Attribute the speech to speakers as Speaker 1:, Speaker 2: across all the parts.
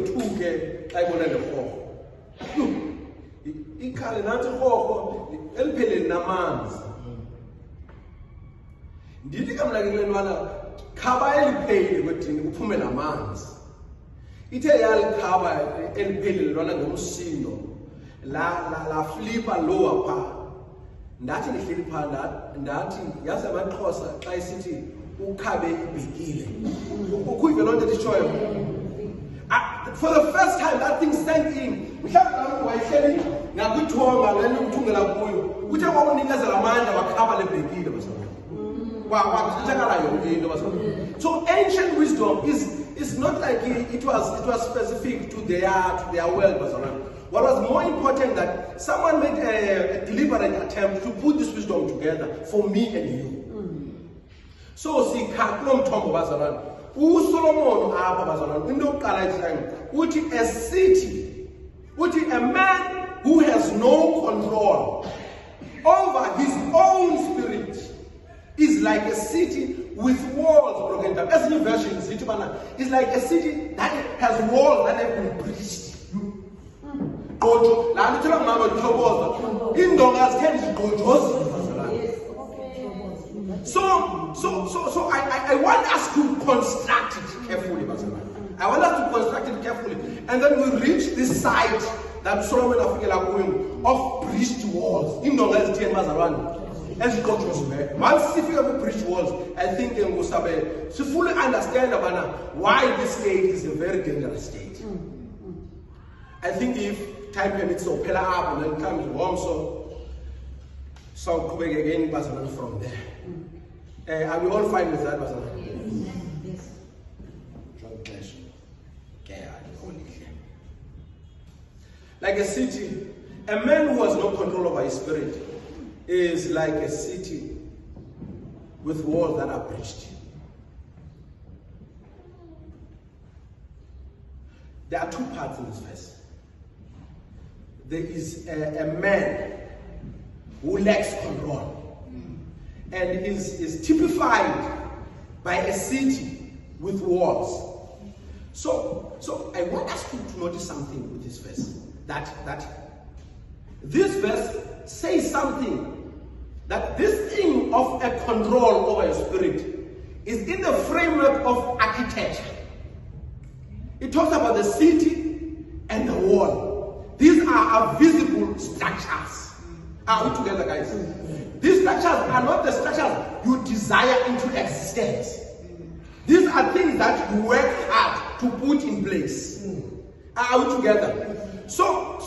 Speaker 1: 2 ke xa ibona lerhorho. Ikhale nathi irhorho elipheleli namanzi. Ndithi kamnakelelwana khaba elipheli kwedini kuphume namanzi. Ithe yalikhaba elipheleli lwana ngomsindo la flipa lower pha. Ndathi ngihleli pha ndathi yazi amaXhosa xa isithi ukhabe ibhekile. Ukuyive loo nto ndishoyo. For the first time that thing sank in. Mhlawumbe wayehleli ngakwithonga lento ukuthungela kuyo. Uthe kwakunikeza amandla wakhaba lebhekile basana. So ancient wisdom is not like it was specific to their world. What was more important that someone made a deliberate attempt to put this wisdom together for me and you. So see Kaklom Tombo Bazaran. Solomon Abba Bazaran. We know uthi a city, uthi a man who has no control over his own spirit is like a city with walls broken down. As new version is like a city that has walls that have been breached. So I want us to construct it carefully, I want us to construct it carefully, and then we reach this site that Solomon of breached walls. As it goes back, once if you have breached walls, I think they will fully understand why this state is a very dangerous state. I think if time permits, so pillar up and then comes warm, so come again, from there. Are we all fine with that,
Speaker 2: Yes.
Speaker 1: Like a city, a man who has no control over his spirit is like a city with walls that are breached. There are 2 parts in this verse. There is a man who lacks control and is typified by a city with walls. So I want us to notice something with this verse. That this verse says something, that this thing of a control over your spirit is in the framework of architecture. It talks about the city and the wall. These are visible structures. Are we together, guys? These structures are not the structures you desire into existence. These are things that you work hard to put in place. Are we together? So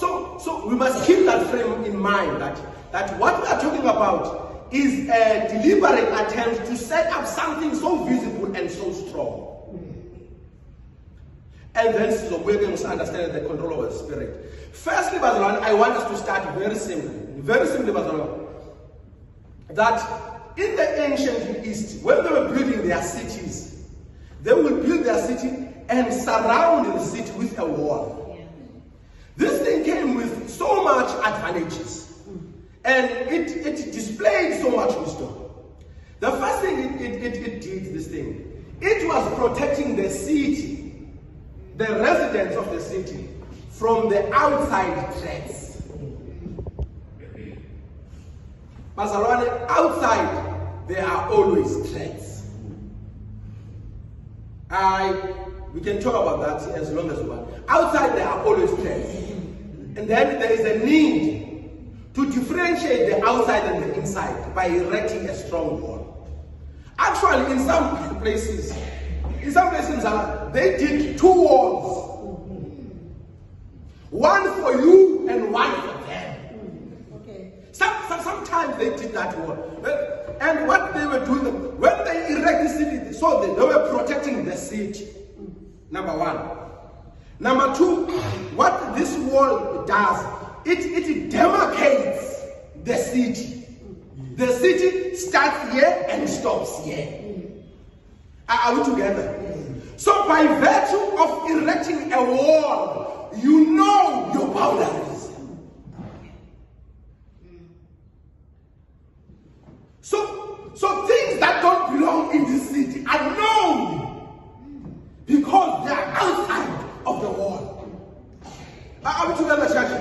Speaker 1: we must keep that frame in mind, that what we are talking about is a deliberate attempt to set up something so visible and so strong. And then so we're going to understand the control over the spirit. Firstly, Bazalwane, I want us to start very simply, Bazalwane, that in the ancient East, when they were building their cities, they would build their city and surround the city with a wall. This thing came with so much advantages, and it displayed so much wisdom. The first thing it did, this thing, it was protecting the city, the residents of the city, from the outside threats. Bazalwane, outside there are always threats. We can talk about that as long as we want. Outside there are always threats. And then there is a need to differentiate the outside and the inside by erecting a strong wall. Actually, in some places, they did 2 walls. One for you and one for them.
Speaker 2: Okay.
Speaker 1: Sometimes they did that wall. And what they were doing, when they erected the city, so they were protecting the city. Number 1. Number 2, what this wall does, it demarcates the city. The city starts here and stops here. Are we together? So by virtue of erecting a wall, you know your boundaries. So things that don't belong in the city are known because they are outside of the wall. wall. Are we together, church?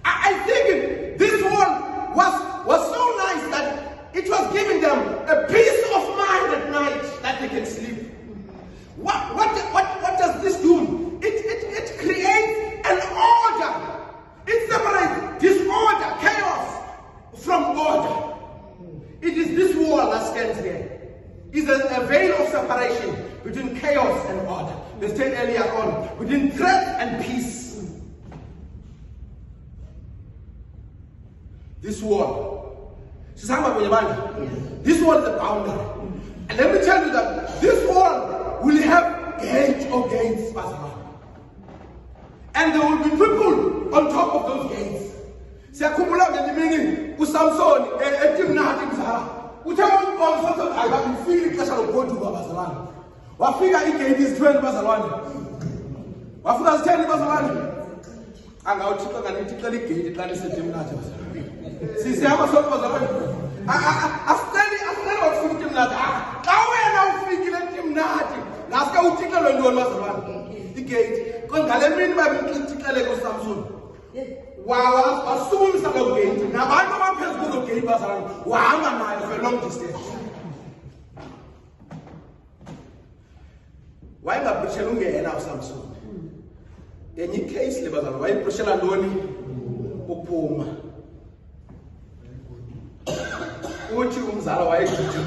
Speaker 1: I think this wall was so nice that it was giving them a peace of mind at night that they can sleep. What does this do? It creates an order. It separates disorder, chaos from order. It is this wall that stands here. It's a veil of separation between chaos and order. They said earlier on, between threat and peace. This wall. This wall is the boundary. And let me tell you that this wall will have gates or gates, Pastor. And there will be people on top of those gates. Siyakhumbula ngelimini uSamson eTimnath mzala. Uthe uSamson ayabafika ixesha lokugoduka bazalwane. Wafika igate is-12 bazalwane. Wafika is-10 bazalwane. Angawuthixo kanti ixela igate xa liseTimnath bazalwane. Sisihamba sonke bazalwane. Asiceli wafika eTimnath. Xa wena ufikile eTimnath, ngaske uthixelwe ntoni bazalwane? Igate. Ngale mini babixixele kuSamson. Wasumisa lo gate. Nabantu abaphezu kulo gate bazalwane. Wahamba naye for a long distance. Wayengabhishela ungena uSamson. Enye case le bazalwane wayibhishela ntoni? Uphuma. Uthi umzala wayegijima.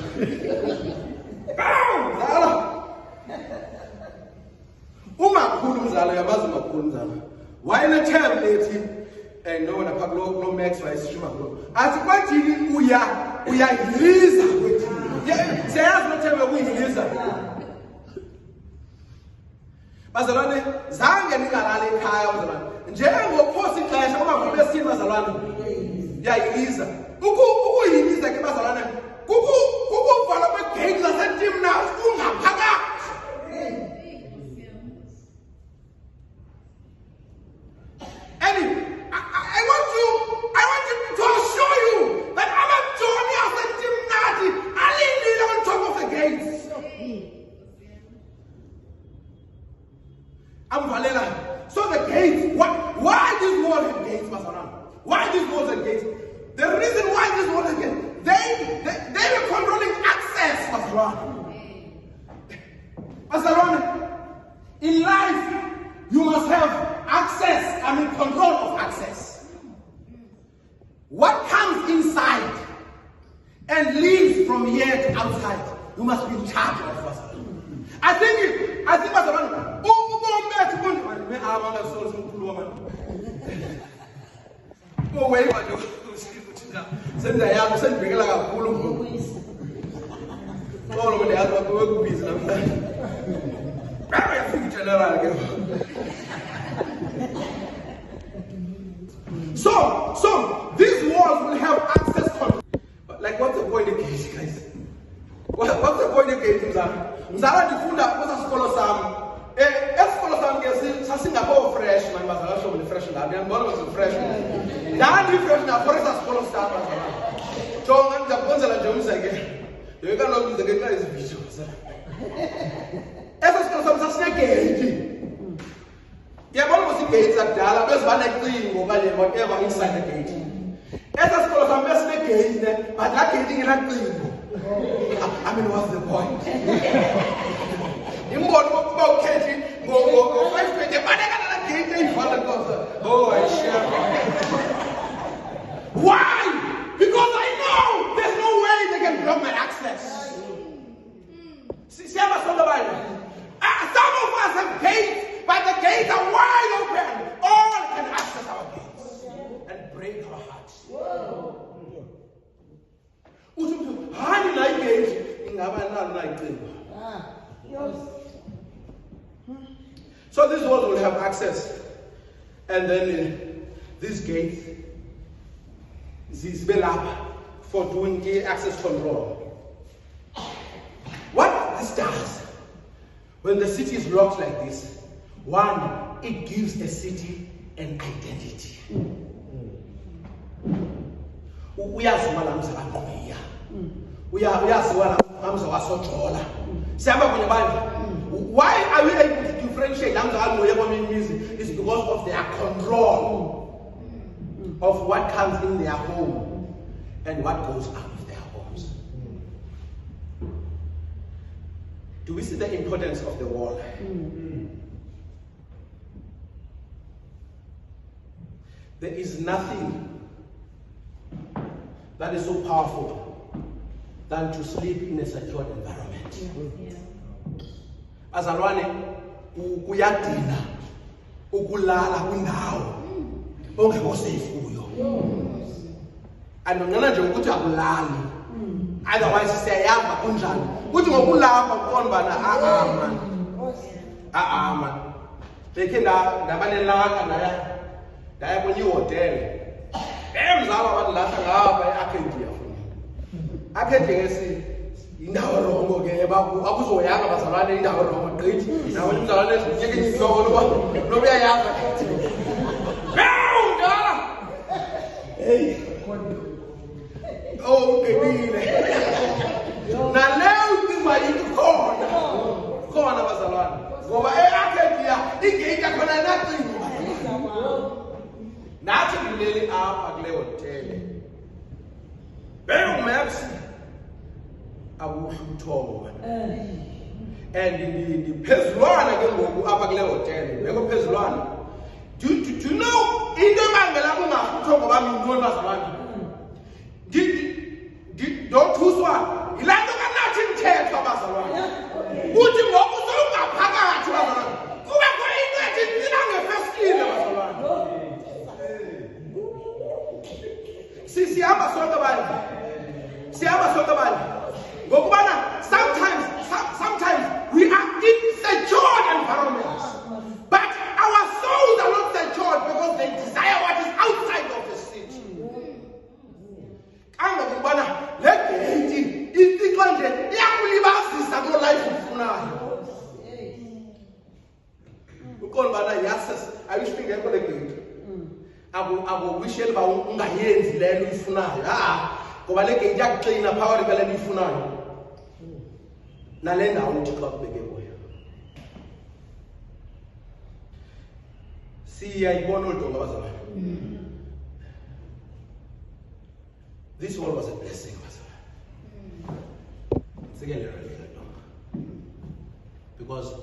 Speaker 1: Mzala. Umakhulu umzala yabazi umakhulu umzala. Wayene-term ethi nobona phaa kulo Max wayesishuma kulo. Athi kwathini uyayiliza kwethi. Siyayazi lo term yokuyiliza. Bazalwane, zange ningalali ekhaya bazalwane. Njengophosa ixesha umakhulu besini bazalwane. Uyayiliza. Ukuyiliza ke bazalwane. Kukuvala kwegate laseTimnath kungaphakathi. Anyway, I want to assure you that our journey as a Timnath are on top of the gates. So the gates, why this wall and gates, Masaran? Why these walls and gates? The reason why these walls and gates, they were controlling access, Masaran. Masaran, in life, you must have access, control of access. What comes inside and leaves from here to outside, you must be in charge of us. I think So these walls will have access control. But like, what's the point of gates, guys? What's the point of gates, Mzala difunda kwesa sikolo sami. Esikolo sami ke sasingapho fresh man bazala show fresh la. Ngiyabona ukuthi fresh. Ndani fresh na foresa sikolo sami bazala. Jonga ngiyabonzela nje umzeke. Yeka lo mzeke xa izividiyo bazala. Esa sikolo sami sasinegate. Yabona ukuthi gates akudala bezibana icingo okanye whatever inside the gate. Esa sikolo sami besinegate ne, but la gate ingenacingo. I mean, what's the point? Why? Because I know there's no way they can block my access. Some of us have gates, but the gates are wide open. All can access our gates and break our hearts. So this world will have access, and then this gate is built up for doing access control. What this does, when the city is locked like this, one, it gives a city an identity. Uyaziwala mzalwane ngiya. Uyaziwala mzalwane wasojola. Siyaba kwenye Bible. Why are we able to differentiate is because of their control of what comes in their home and what goes out of their homes. Do we see the importance of the wall? There is nothing that is so powerful than to sleep in a secured environment. Azalwane kuyadina ukulala kwindawo ongekho safe kuyo. Andongena nje ukuthi akulali. Otherwise siyayamba kunjani. Kuthi ngokulapha ukubona bana man. Bekhe ndabanelaka ndaya kwenye hotel. Emzala abantu lapha ngapha eArcadia futhi. Arcadia ngesi indawo rongo ke akuzoyanga bazalwane indawo rongo gqithi. Nawo umzalwane ezinyeke inhloko lo uyayanga. Hey. Oh, ngebile. Na leo ngima yikhona. Khona bazalwane. Ngoba eArcadia igate khona nacingo. Nathi ngileli apha kule hotel. Beka maps abuthongo. And ndiphezulwana ke ngoku apha kule hotel. Beka phezulwana. Do you know into ebangela kungathongo bami ngibona bazalwane? Don't thuswa. Ilanto kanathi mthetho abazalwane. Uthi ngoku sowungaphakathi bazalwane. Kube khona into ethi ina ngefestile bazalwane. Siyahamba sonke abantu. Ngokubana sometimes we are in secured environments. But our souls are not secured because they desire what is outside of the city. Ngokubana le gate iqo nje iyakulibazisa ku life ufunayo. Uqonda bana yasas ayishwi ngekho le gate. Akuwisheli ba ungayenzi lelo uyifunayo. Ngoba le gate yakuxina power ke lelo uyifunayo. Nale ndawo uthi xa kubeke kuyo. Siyayibona udonga bazalwane. This one was a blessing, because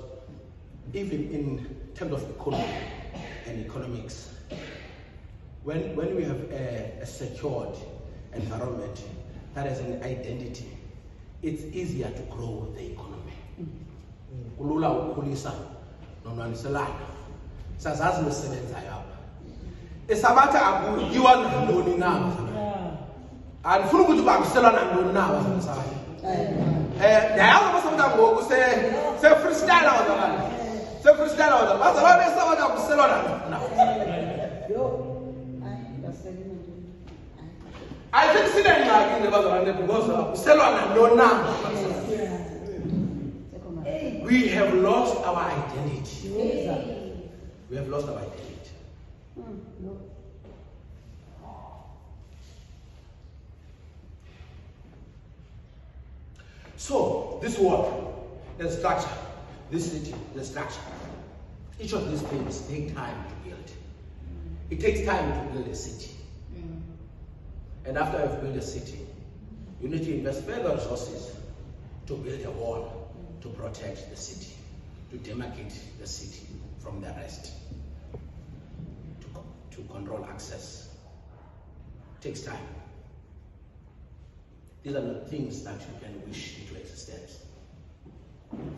Speaker 1: even in terms of economy and economics, when we have a secured environment that has an identity, it's easier to grow the economy. Kulula ukukhulisa nonwaniselana. Sazazi nosebenzayo apha. Esabatha akuyiwa nantoni na. Andifuna ukuthi bangiselwa nantoni na bazalwane. Yayazi basabatha ngoku se freestyle bazalwane. Se freestyle bazalwane. Bazalwane esabatha kuselwa nantoni na. I think sinengxaki nje bazalwane because kuselwa nantoni na. We have lost our identity. We have lost our identity. So, this world, the structure, this city, the structure, each of these things take time to build. It takes time to build a city. And after you've built a city, you need to invest further resources to build a wall to protect the city, to demarcate the city from the rest, to control access. It takes time. These are the things that you can wish into existence.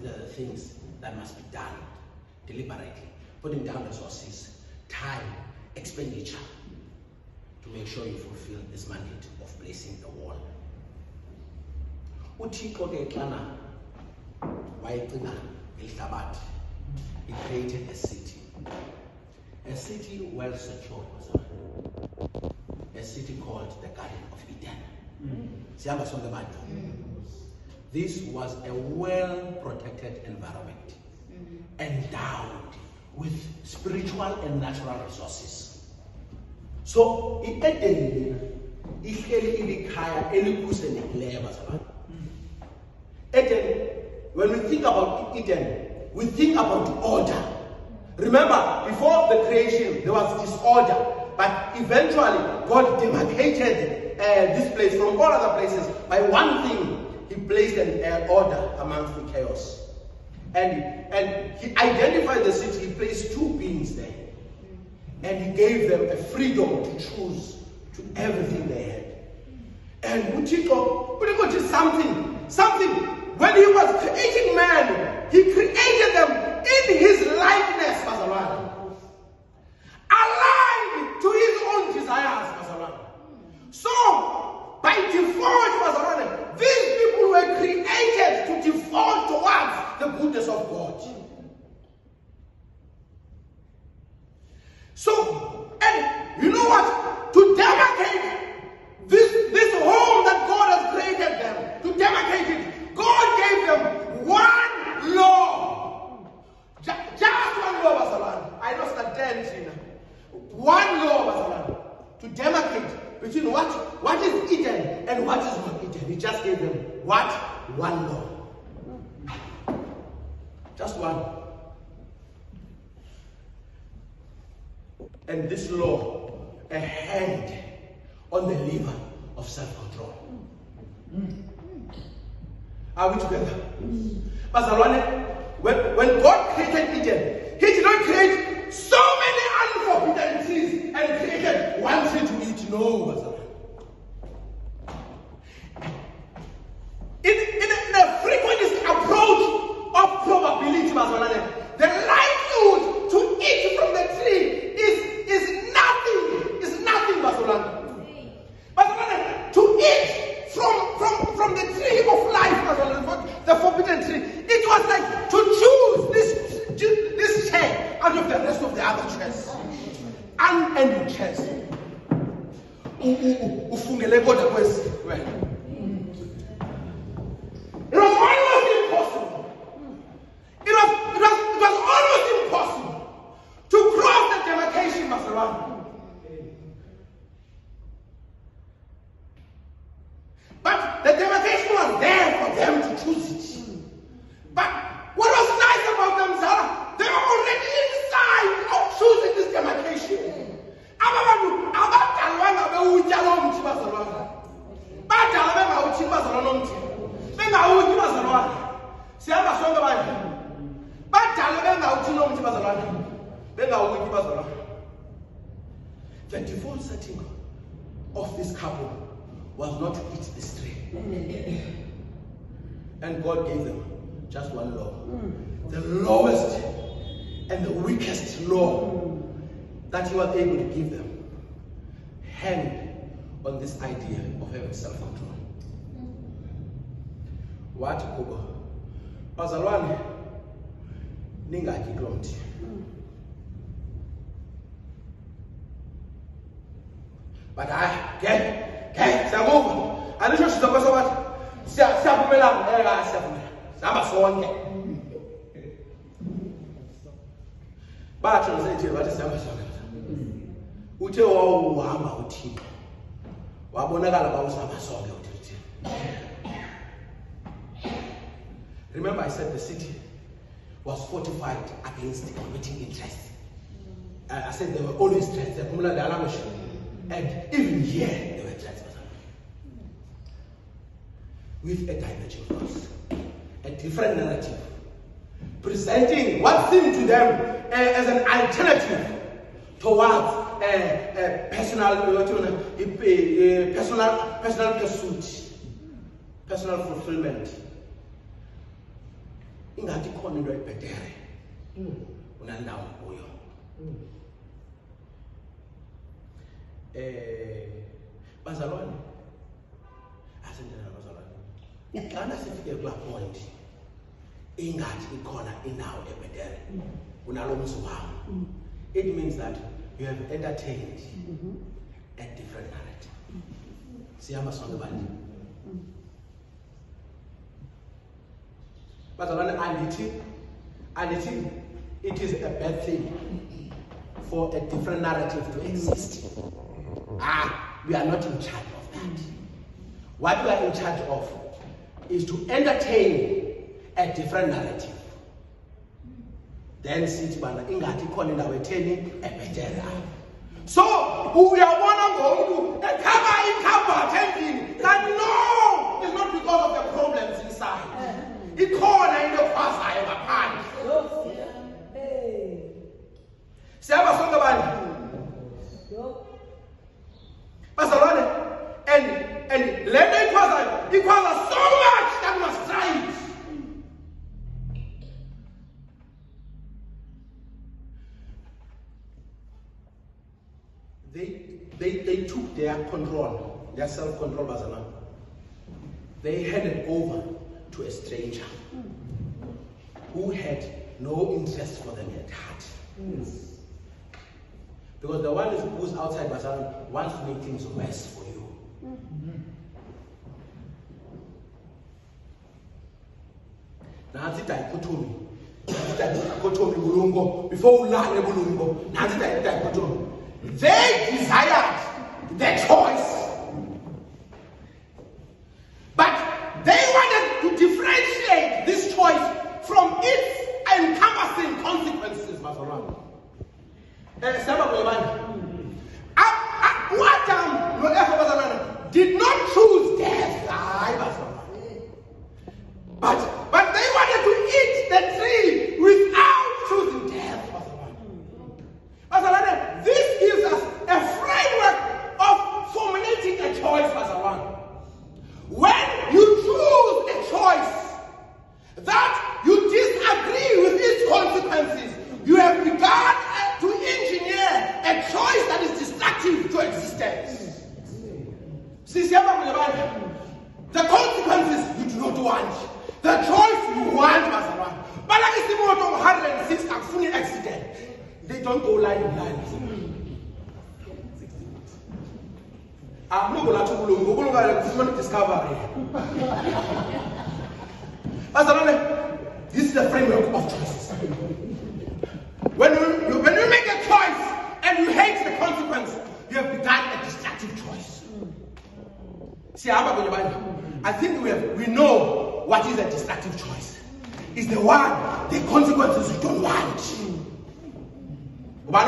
Speaker 1: These are the things that must be done deliberately, putting down resources, time, expenditure, to make sure you fulfill this mandate of placing the wall. uThixo ke xana wayecinga ngehlabathi, he created a city well secured, a city called the Garden of Eden. Siyamba sonke bantu. This was a well-protected environment, endowed with spiritual and natural resources. So, i-Eden ihleli ilikhaya elikhuselekileyo bazalwane. Eden, when we think about Eden, we think about order. Remember, before the creation, there was disorder. But eventually, God demarcated this place from all other places. By one thing, he placed an order amongst the chaos. And he identified the city. He placed two beings there. And he gave them a freedom to choose to everything they had. And Utiko did something. When he was creating man, he created them in his likeness, Bazalwane. Aligned to his own desires, Bazalwane. So, by default, Bazalwane, these people were created to default towards the goodness of God. So, and you know what? To demarcate this home that God has created them, to demarcate it, God gave them one law. Just one law, Basalan. I lost a dent. One law, Basalan. To demarcate between what is Eden and what is not Eden. He just gave them what? One law. Just one. And this law, a hand on the lever of self-control. Are we together? Bazalwane, when God created Eden, he did not create so many unforbidden trees and created one tree to eat. No, Bazalwane. In a frequentist approach of probability, Bazalwane, the likelihood to eat from the tree is nothing, Bazalwane. But to eat from the tree of life, the forbidden tree, it was like to choose this chair out of the rest of the other chairs. Unending chairs. It was almost impossible. It was almost impossible to cross the demarcation, Bazalwane. But the demarcation was there for them to choose it. But what was nice about them, Sarah, they were already inside of choosing this demarcation. The default setting of this couple was not to eat this tree. And God gave them just one law. The lowest and the weakest law that he was able to give them. Hang on this idea of having self-control. What kuba? Bazalwane ningaki kulo mthi. But okay, siyakuva. Alisho sizokwazi wathi siyavumelana, siyavumelana. Sihamba sonke. Bathi ngisethi bathi sihamba sonke. Uthe wawuhamba uThixo. Wabonakala bawusihamba sonke uThixo. Remember I said the city was fortified against the competing interests. I said there were always threats. And even here there were threats. With a dimension cross, a different narrative, presenting what seemed to them as an alternative towards personal pursuit, personal fulfillment. Ingathi khona into ebhetere unandawo kuyo. Bazalwane, asendela bazalwane. Kana sifike kula point ingathi ikhona indawo ebhetere kunalo mzi wami. It means that you have entertained a different narrative. Siyama sonke bani. Bazalwane, andithi it is a bad thing for a different narrative to exist. We are not in charge of that. What we are in charge of is to entertain a different narrative. then sithi bana ingathi ikhona indawo etheni ebhetele. So uyabona ngomuntu ekhaba ikhabhathi endlini, kanti no, it's not because of the problems inside. Ikhona into ekhwazayo ngaphandle. Siyaba sonke abantu. Bazalwane, and lento ikhwaza so much that we must try it. They took their control, their self-control, bazalwane. They handed over to a stranger who had no interest for them at heart. Because the one who's outside bazalwane wants to make things worse for you. Nansi dichotomy. Dichotomy bulungo. Before we learn the bulungo, nansi dichotomy. They desired the choice, but they wanted to differentiate this choice from its encompassing consequences. Adam did not choose death, but they wanted to eat the tree without choosing death. This gives us a framework of formulating a choice. When you choose a choice that you disagree with its consequences, you have begun to engineer a choice that is destructive to existence. The consequences you do not want. The choice you want, but like it's the 106 accident. They don't go line in line. I'm not going to discovery. This is the framework of choices. When you make a choice and you hate the consequence, you have begun a destructive choice. See, I think we know what is a destructive choice. It's the one, the consequences you don't want. But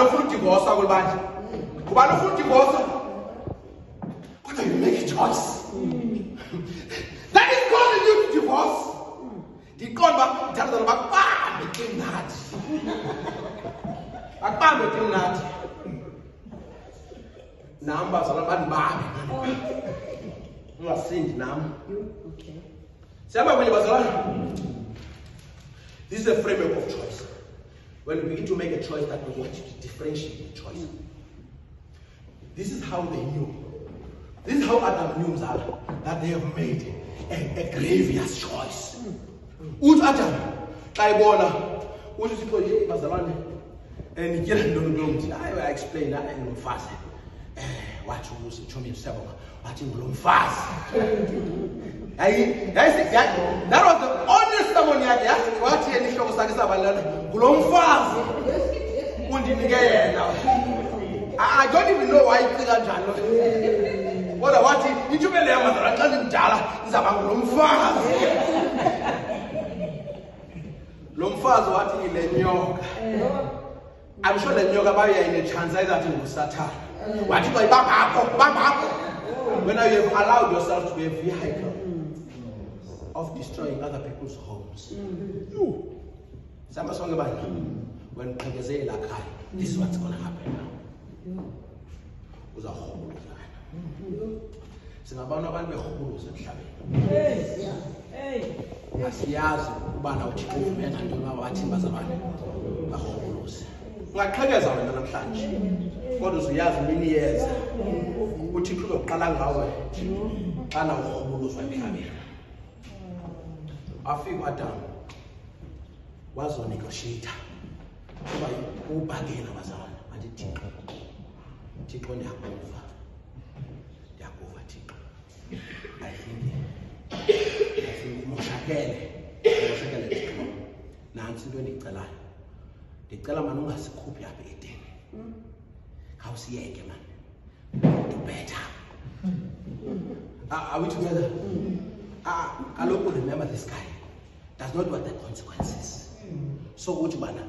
Speaker 1: you make a choice that is causing you to divorce. The God tells them about became that. Became that. Numbers are about bad. You are saying now. This is a framework of choice. When we begin to make a choice that we want you to differentiate the choice. This is how they knew. This is how Adam knew that they have made a grievous choice. Adam, and I explain that in fast. What you show me what you fast. That was the honest someone you had. What you show fast. I don't even know why you think I'm what did you believe? I'm telling Jala is about Lumfaz. Lumfaz, what in the New York? I'm sure the New York in the translate that in Satan. What you like, when you have allowed yourself to be a vehicle of destroying other people's homes. You. Some song about when Pegazela cry, this is what's going to happen now. Was a whole singabona abantu behuluza emhlabeni. Asiyazi ubana uThixo uvumela ntoni abathi bazalwane bahuluze. Ungaqhekeza wena namhlanje. Kodwa uyazi mini yeza. uThixo uzoqala ngawe xana uhuluzwa emhlabeni. Afika Adam wazonegotiate. Kuba ubhakela bazalwane manje Thixo ndiyakuva. Thixo. I think moshakele Thixo. Nansi into endicelayo. Ndicela man ungasikhuphi apha edeni. Khawusiyeke man. Do better. Are we together? Kaloku remember this guy does not want the consequences. So uthi bana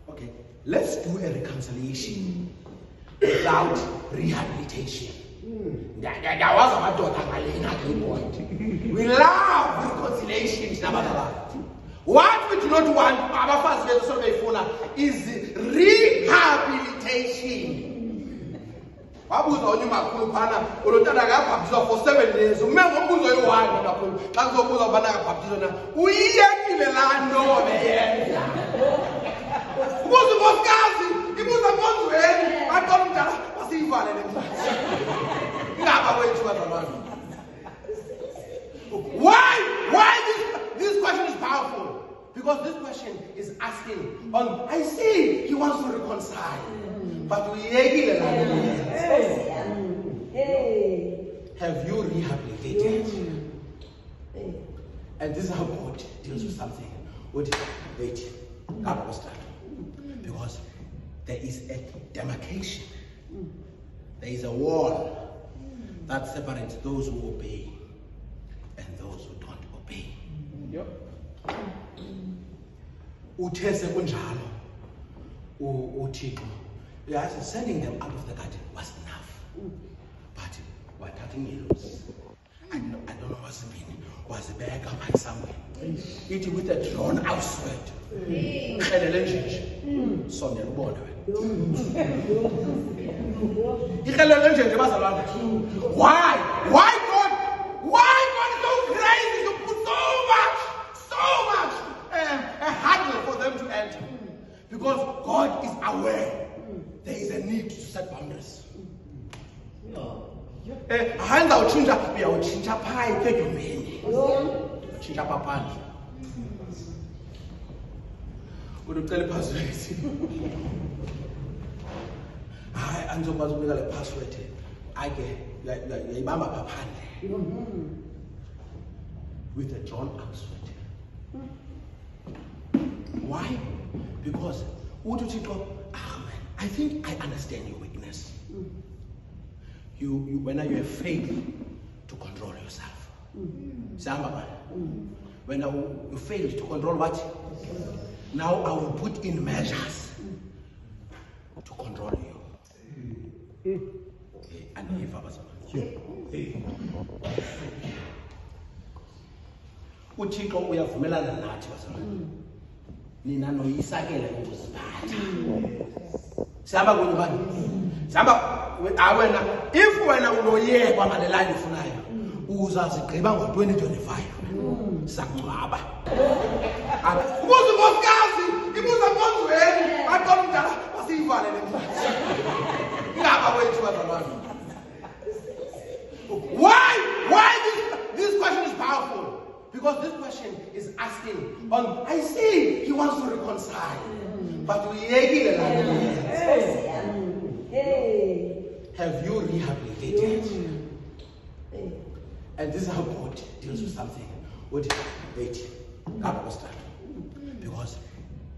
Speaker 1: Okay, let's do a reconciliation without rehabilitation. We love reconciliation. What we do not want is rehabilitation. Wabuza onye makhulu phana ulotana akabhabhizwa for 7 days umengo mbuzo yi-1 kakhulu xa kuzobuza ubana akabhabhizwa na uyiyekile laa nto beyenza ubuza unkosikazi ibuza emonzweni bantwana umdala basiyivalele mfazi ingaba kwethu bazalwane. Why this question is powerful? Because this question is asking I see he wants to reconcile, but uyiyekile laa nto beyenza. Have you rehabilitated? And this is how God deals with something. Wait, God was that. Because there is a demarcation. There is a wall that separates those who obey and those who don't obey. Uthese kunjalo uThixo, yes, sending them out of the garden was enough. But what happened is, I don't know what's been, was a bag up by somewhere. It with a drawn out sweat. Why God so crazy to put so much a hurdle for them to enter? Because God is aware there is a need to set boundaries. Hands out chinja, we are chinja pie, take your many. Chinja papa. Would you tell the password? I answer the password. I get mama papa with a John Oxford. Why? Because what do you go? I think I understand your weakness. You when you have faith to control yourself. When you fail to control what? Now I will put in measures to control you. And if I was uThixo uyavumelana nathi bazalwane. Nina noyisakela ukuziphatha. Sihamba kunye bani? Sihamba wena if wena unoyeba ngalelani ufunayo uzazigqiba ngo-2025 sakungcwaba. Ubuza unkosikazi ibuza emonzweni bantwana umdala basiyivalele mfazi ingaba kwethu bazalwane. Why this question is powerful? Because this question is asking I see he wants to reconcile, but uyiyekile laa nto beyenza. Have you rehabilitated? And this is how God deals with something. Wait, God was that. Because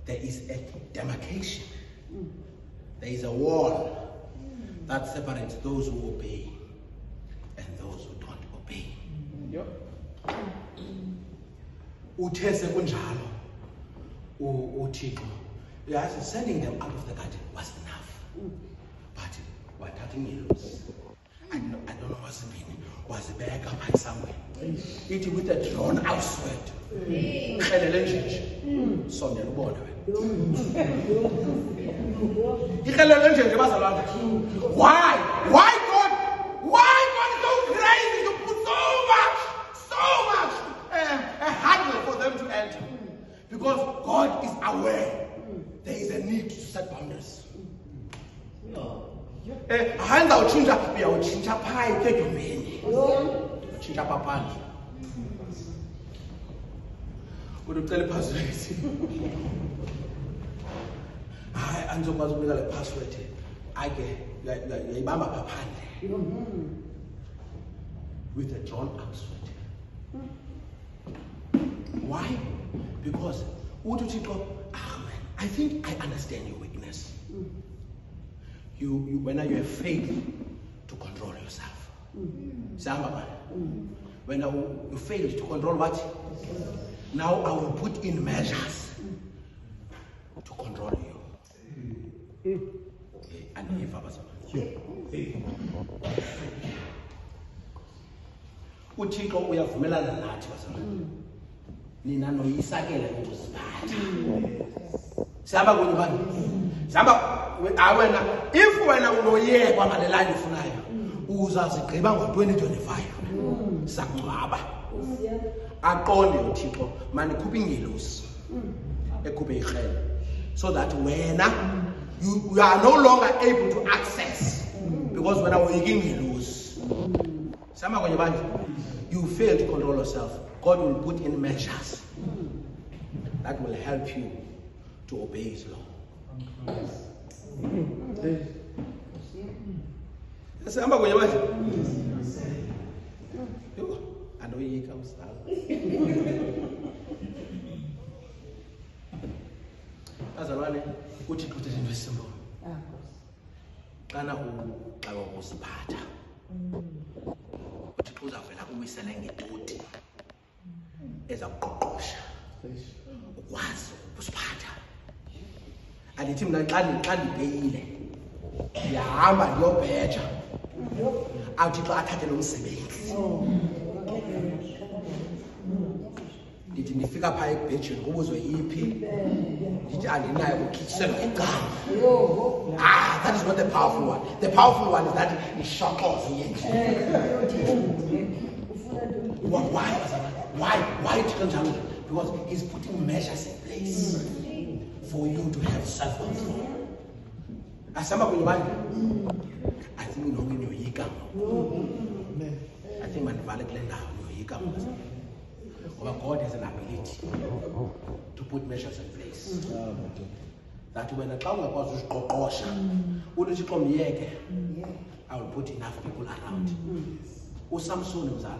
Speaker 1: there is a demarcation. There is a wall that separates those who obey and those who don't obey. Uthese kunjalo uThixo, yes, sending them out of the garden was enough. But what happened is, I don't know what's been, was a bag up by somewhere. It with a drawn out sweat. Why God so crazy to put so much a hurdle for them to enter? Because God is aware there is a need to set boundaries. Hands out chinja, we are chinja pie, take your many. Chinja papa. Would you tell the password? I answer the password. I get mama papa with a John Oxford. Why? Because what do you go? I think I understand your weakness. When you have faith to control yourself. When you fail to control what? Now I will put in measures to control you. Aniva bazalwane. uThixo uyavumelana nathi bazalwane. Nina noyisakela ukuziphatha. Sihamba kunye bani? Sihamba wena if wena unoyekwa ngale line ufunayo uzazigqiba ngo-2025 sakungcwaba. Aqonde uThixo manikhuphe ingelosi ekhuphe irhele so that wena you are no longer able to access because wena uyike ingelosi. Sihamba kunye bani? You fail to control yourself. God will put in measures that will help you to obey His law. Sihamba kwenye maji. Anoyika usala. Bazalwane uThixo uthethe into esimple. Xana uxa ukuziphatha. uThixo uzavela uwisele ngetoti ezakuqoqosha. Ukwazi ukusiphatha. Alithi mina xa ndibeyile ndiyahamba ndiyobheja awuthi xa athathe lo msebenzi ndithi ndifika phaa ekubhejeni kubuzwe yiphi ndithi andinayo kukhitshelwa icala. That is not the powerful one. The powerful one is that ishokoze yendlela. Why kanjalo? Because He's putting measures in place for you to have self-control. Asamba kunye bani? I think unoyika. I think manivale kule ndawo unoyika. But God has an ability to put measures in place. That when xa ungakwazi uziqoqosha uThixo myeke, I will put enough people around. uSamson mzala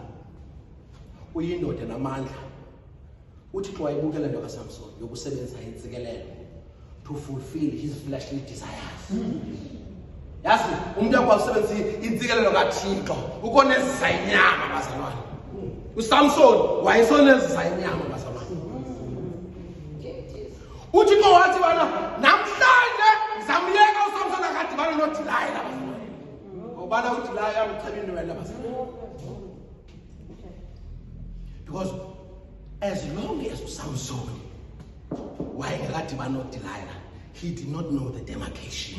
Speaker 1: uyindoda namandla. uThixo wayibukela into kaSamson yokusebenzisa intsikelelo to fulfill his fleshly desires. Yazi umuntu yakwazi usebenzisa intsikelelo kaThixo ukonezisa inyama bazalwane. uSamson wayesonezisa inyama bazalwane. uThixo wathi bana namhlanje ngizamyeka uSamson akadibana noDelilah bazalwane. Ngobana uDelilah uyamchabini wena bazalwane. Because as long as Samson wayengakadibana noDelilah, he did not know the demarcation.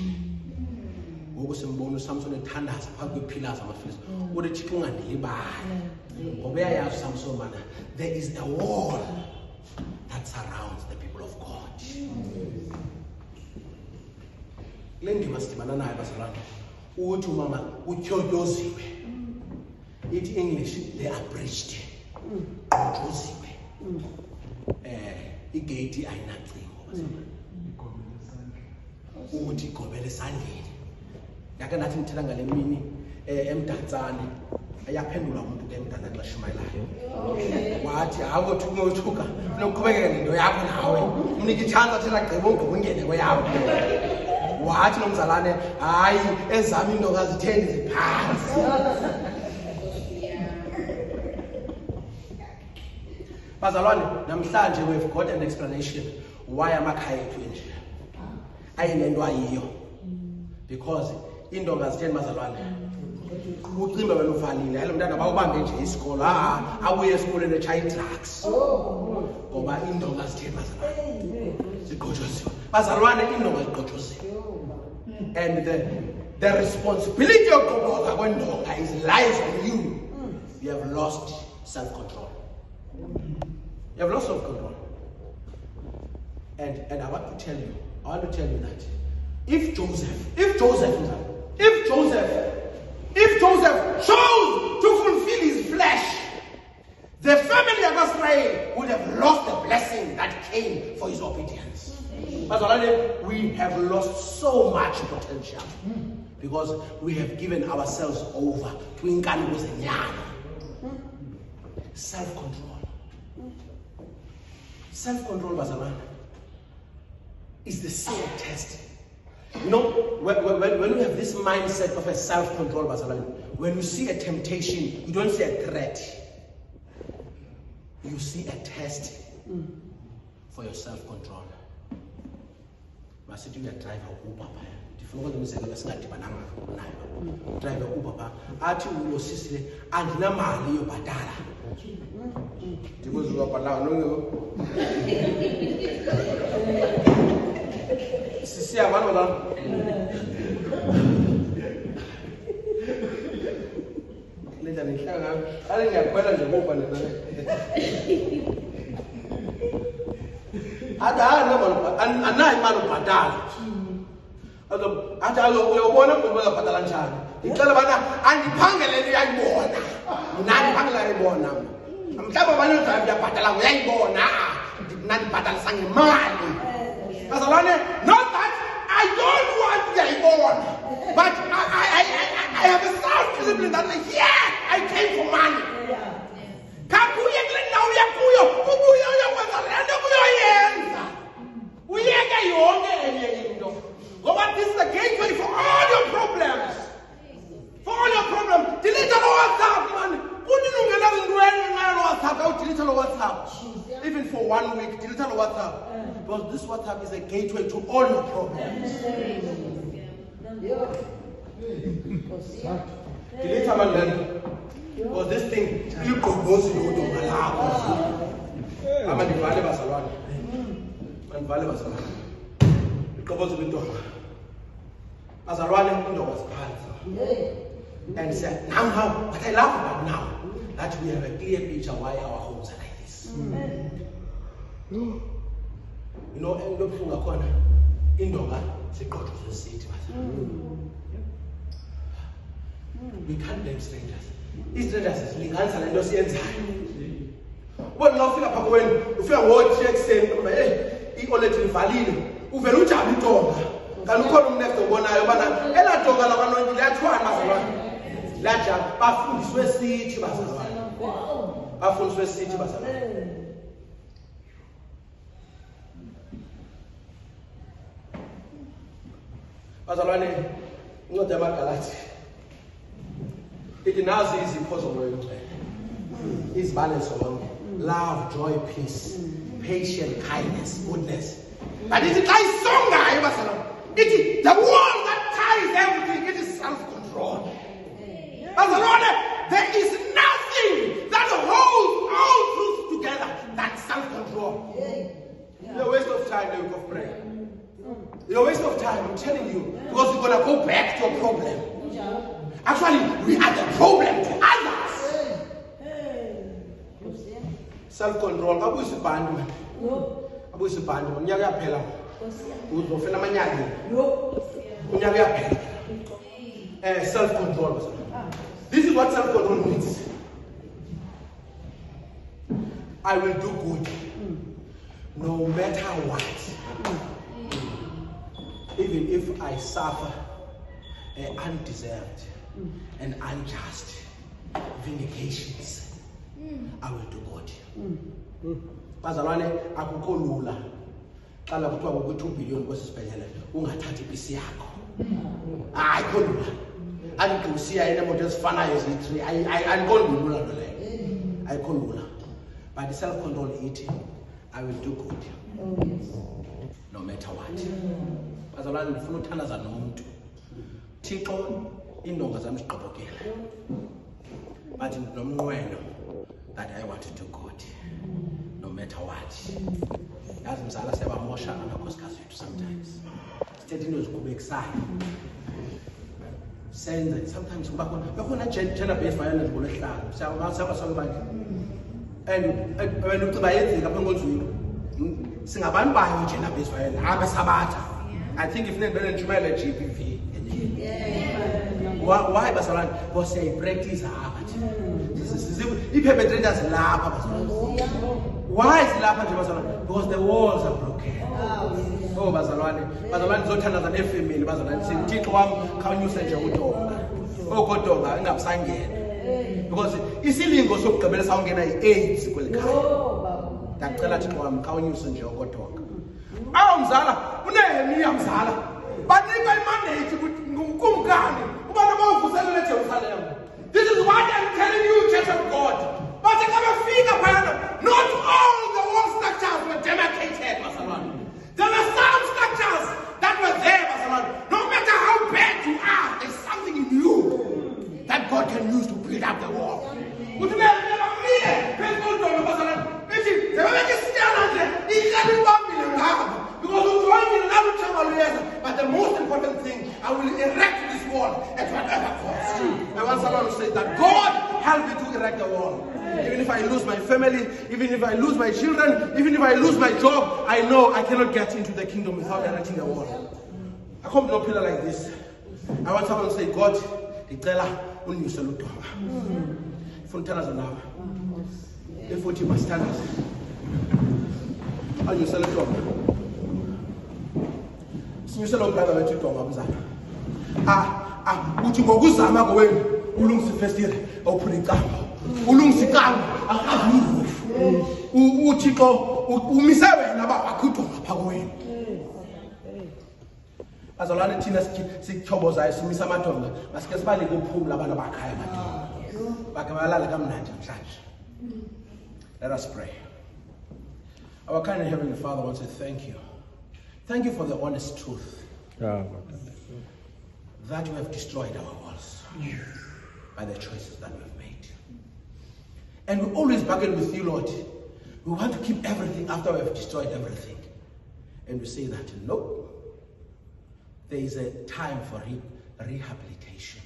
Speaker 1: Ngoku simbona uSamson ethandaza phakathi kweepillars amaFilisti. uThixo ungandilibali. Ngoba uyayazi uSamson bana there is a wall that surrounds the people of God. Le ndima sidibana nayo bazalwane. Uthi umama utyotyoziwe. Ithi English they are breached. Utyotyoziwe. Igate ayinacingo bazalwane. Uthi igobele esandleni. Yake nathi ngithela ngale mini emdatsane ayaphendula umuntu ke emdatsane xa shumayelayo. Wathi hawo thumothuka nokuqhubekeka nento yakho nawe. Umnike ichance athi lagqiba ungene kweyabo. Wathi nomzalane hayi ezami into kazitheni ziphansi. Bazalwane namhlanje we've got an explanation why amakhaya ethu nje. Ayinento ayiyo. Because into ngazitheni bazalwane. Ucimba wena uvalile halo mntana bawubambe nje isikolo abuye esikoleni echaya drugs. Ngoba into ngazitheni bazalwane. Ziqotshosiwe. Bazalwane into ngaziqotshosiwe. And the responsibility yokuqoqa kwendonga is lies on you. You have lost self-control. You have lost self-control. And I want to tell you that if Joseph chose to fulfill his flesh, the family of Israel would have lost the blessing that came for his obedience. But we have lost so much potential because we have given ourselves over to inkani zenyama. Self-control. Self-control, bazalwane, is the same test. You know, when we have this mindset of a self-control, when you see a temptation, you don't see a threat. You see a test for your self-control. masithi uyadrayiva uber phaya ndifuna ukwenza umzekelo singadibananga nayo driver uber pha athi ulo sisi le andinamali yobhatala ndikuzuka bhala nonke sisi abantu la lenda nihlanga ale ngiyakhwela nje ngoba nina anayi imali ubhatala alo uyobona ngoba uzabhatala njani ngicela bana andiphangelele uyayibona mna ndiphangela uyayibona mhlawumbe abanye odrayiva uyabhatala uyayibona mna ndibhatalisa ngemali bazalwane not that I don't want uyayibona but I have a self-discipline that like yeah I came for money kakuye kule ndawo uyakuyo kubuye uyokwenza le nto kuyoyenza uyeke yonke enye into ngoba this is the gateway for all your problems delete lo WhatsApp man kunilungela izintweni ngenxa lo WhatsApp awudelete lo WhatsApp even for 1 week delete lo WhatsApp because this WhatsApp is a gateway to all your problems delete man because this thing igqobhozi lodonga lakho amandivale bazalwane mandivale bazalwane igqobhozi lodonga bazalwane indonga ziphansi and say now but I love about now that we have a clear picture why our homes are like this you know into ebuhlungu khona indonga siqoqo sesithi we can't blame strangers. Strangers silinganisa le nto siyenzayo. Ubona la ufika phakathi kwenu, ufika ngo-3 ekuseni ngoba i-oleti livalile, uvela ujaba intonga. Kanti ukhona umnext obonayo bana ela donga labanonke liyathwana bazalwane. Lajaba bafundiswe sithi bazalwane. Bafundiswe sithi bazalwane. Bazalwane, incwadi yamaGalati it now says it's balance along love, joy, peace, patience, kindness, goodness. But it is like song, it is the wall that ties everything, it is self-control. There is nothing that holds all truth together that's self-control. It's a waste of time, the week of prayer. It's a waste of time, I'm telling you, because you're going to go back to a problem. Actually, we are the problem to others. Self-control. Abusi bandi man. Abusi bandi man. Unyaka yaphela. Uzofela amanyaka. Unyaka yaphela. Self-control. This is what self-control means. I will do good, no matter what. Even if I suffer undeserved and unjust vindications, I will do good. Bazalwane akukho lula. Xala kuthiwa ku2 billion kwesibhedlela ungathathi ipisi yakho. Ayikho lula. Andikusiya enemoto ezifanayo ezi3 ayikho lula nto leyo. Ayikho lula. But the self-control ithi I will do good. No matter what. Bazalwane ndifuna uthandaza nomuntu. Thixo indonga zami ziqhobokela. But nomnqweno that I want to do good. No matter what. Yazi mzala siyabamosha amakhosikazi wethu sometimes. Sithethe into zikubekisayo. Senze sometimes bakhona gender based violence ngoLwesihlanu. Siyaba sonke and when uceba yenzeka apha enkonzweni singabantu bayo gender based violence abesabatha. I think if nendele njumele GBV. Why bazalwane? Because they practice apha. I-perpetrators lapha bazalwane. Why is lapha nje bazalwane? Because the walls are broken. Oh bazalwane zothandaza nefamily bazalwane sithi Thixo wami khawunyuse nje uDonga. Okodonga ingabusangena. Because isilingo sokugqibela sawungena i-AIDS kwelikhaya. Ndacela Thixo wami khawunyuse nje uKodonga. Awu mzala uNehemiya mzala banika imandate kumkani ubana bawuvuselele eJerusalem. This is what I'm telling you, church of God. But not all the wall structures were demarcated, bazalwane. There were some structures that I will erect this wall at whatever cost. I want someone to say that God help me to erect the wall. Even if I lose my family, even if I lose my children, even if I lose my job, I know I cannot get into the kingdom without erecting the wall. I come to a pillar like this. I want someone to say, God, ngicela unyuse ludonga. Ifuna uthandaza nawe. Ifuthi masithandaze. Anyuse ludonga. Sinyuse lo brother wethu udonga mzana. Uthi ngokuzama kwenu ulungisa ifestile awuphula icamba. Ulungisa icamba akavuzi. Uthixo umise wena bakho udonga pha kwenu. Azalwane thina sikuthobozayo simisa amathonga masike sibaleke ukuphumula abantu abakhaya amathonga bakhe balala kamnandi namhlanje. Let us pray. Our kind and heavenly Father, I want to thank you. Thank you for the honest truth that you have destroyed our walls by the choices that we have made. And we always bargain with you, Lord. We want to keep everything after we have destroyed everything. And we say that, no. There is a time for rehabilitation.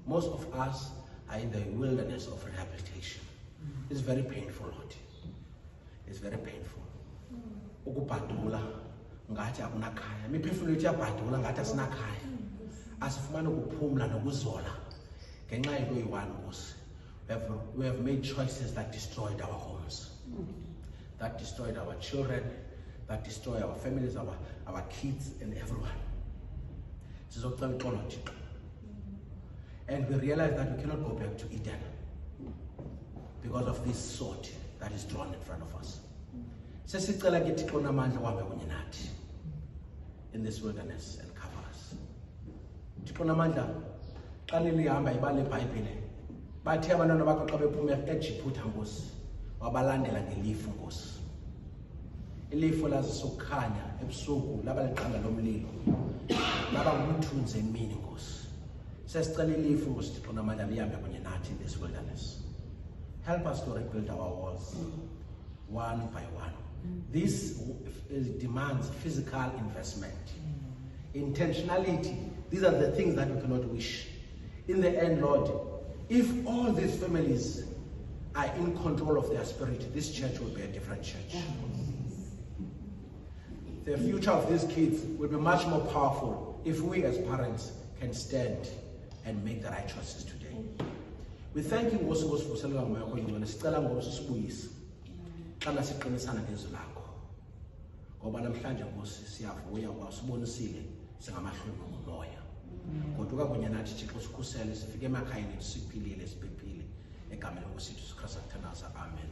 Speaker 1: Most of us are in the wilderness of rehabilitation. It's very painful, Lord. It's very painful. Ukubhadula ngathi akunakhaya. Imiphefumulo yethu iyabhadula ngathi asinakhaya. Asifumana ukuphumula nokuzola ngenxa yento eyi-one Nkosi. We have made choices that destroyed our homes, that destroyed our children, that destroyed our families, our kids, and everyone. And we realize that we cannot go back to Eden because of this sword that is drawn in front of us. In this wilderness and cover us. Bathi abantwana bakho xa bephuma eJiphuta Nkosi wabalandela ngelifu Nkosi. Ilifu lazisa ukukhanya ebusuku laba liqanda lomlilo. Laba ngumthunzi emini Nkosi. Sesicela ilifu Nkosi Thixo namandla lihambe kunye nathi in this wilderness. Help us to rebuild our walls one by one. This demands physical investment. Intentionality. These are the things that we cannot wish. In the end, Lord, if all these families are in control of their spirit, this church will be a different church. The future of these kids will be much more powerful if we as parents can stand and make the right choices today. We thank you Nkosi ngosivuselela ngomoya wakho oyingcwele. Sicela Nkosi sibuyise xa nasiqinisana ngezwi lakho. Ngoba namhlanje Nkosi siyavuya ngoba sibonisile singamahlungu ngomoya. Kodwa kunye nathi Thixo sikhusele sifike emakhayeni siphilile siphephile egameni lokuSithi uKristu akuthandaza. Amen.